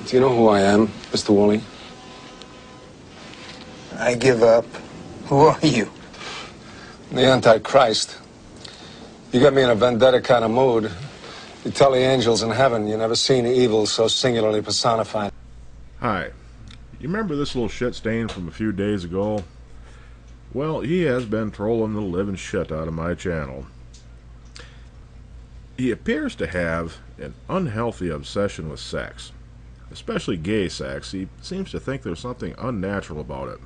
Do you know who I am, Mr. Woolley? I give up. Who are you? The Antichrist. You get me in a vendetta kind of mood. You tell the angels in heaven you never seen evil so singularly personified. Hi. You remember this little shit stain from a few days ago? Well, he has been trolling the living shit out of my channel. He appears to have an unhealthy obsession with sex. Especially gay sex. He seems to think there's something unnatural about it.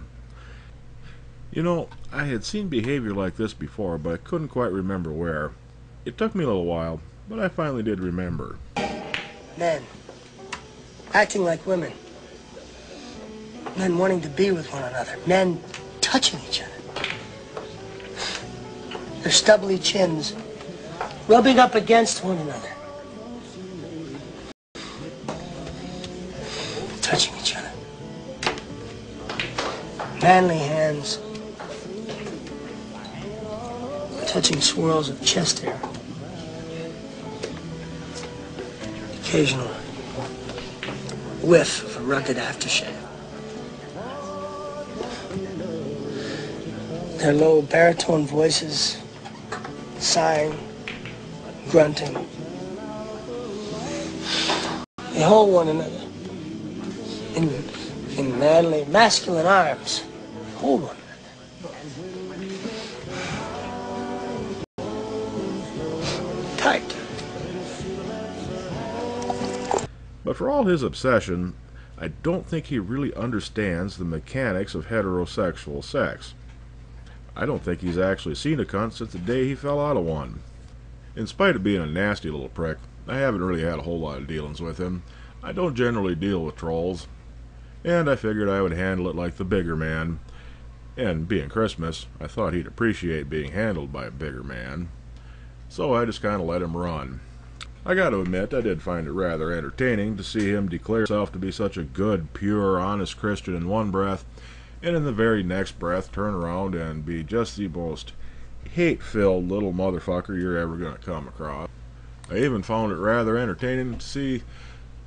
You know, I had seen behavior like this before, but I couldn't quite remember where. It took me a little while, but I finally did remember. Men. Acting like women. Men wanting to be with one another. Men touching each other. Their stubbly chins rubbing up against one another. Touching each other. Manly hands touching swirls of chest hair. Occasional whiff of a rugged aftershave. Their low baritone voices, sighing, grunting. They hold one another in manly, masculine arms. Hold one another. Tight. But for all his obsession, I don't think he really understands the mechanics of heterosexual sex. I don't think he's actually seen a cunt since the day he fell out of one. In spite of being a nasty little prick, I haven't really had a whole lot of dealings with him. I don't generally deal with trolls. And I figured I would handle it like the bigger man. And being Christmas, I thought he'd appreciate being handled by a bigger man. So I just kind of let him run. I got to admit, I did find it rather entertaining to see him declare himself to be such a good, pure, honest Christian in one breath, and in the very next breath turn around and be just the most hate-filled little motherfucker you're ever going to come across. I even found it rather entertaining to see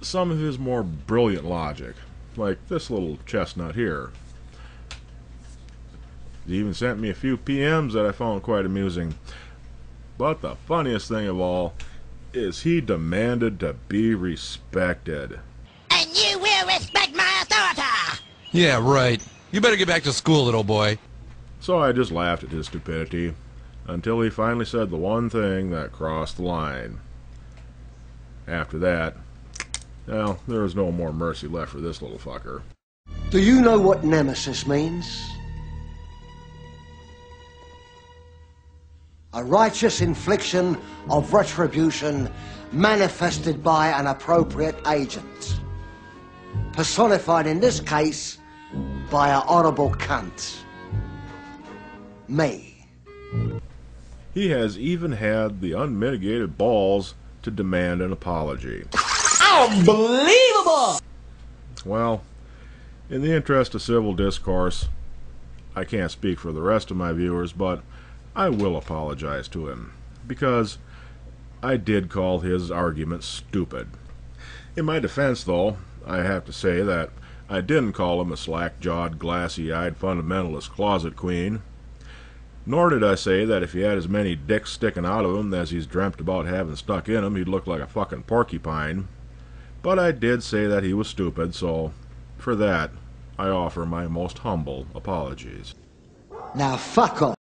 some of his more brilliant logic, like this little chestnut here. He even sent me a few PMs that I found quite amusing. But the funniest thing of all is he demanded to be respected. And you will respect my authority! Yeah, right. You better get back to school, little boy. So I just laughed at his stupidity, until he finally said the one thing that crossed the line. After that, well, there was no more mercy left for this little fucker. Do you know what nemesis means? A righteous infliction of retribution manifested by an appropriate agent. Personified in this case by a horrible cunt. Me. He has even had the unmitigated balls to demand an apology. Unbelievable! Well, in the interest of civil discourse, I can't speak for the rest of my viewers, but I will apologize to him, because I did call his argument stupid. In my defense, though, I have to say that I didn't call him a slack-jawed, glassy-eyed fundamentalist closet queen, nor did I say that if he had as many dicks sticking out of him as he's dreamt about having stuck in him, he'd look like a fucking porcupine. But I did say that he was stupid, so for that, I offer my most humble apologies. Now fuck off.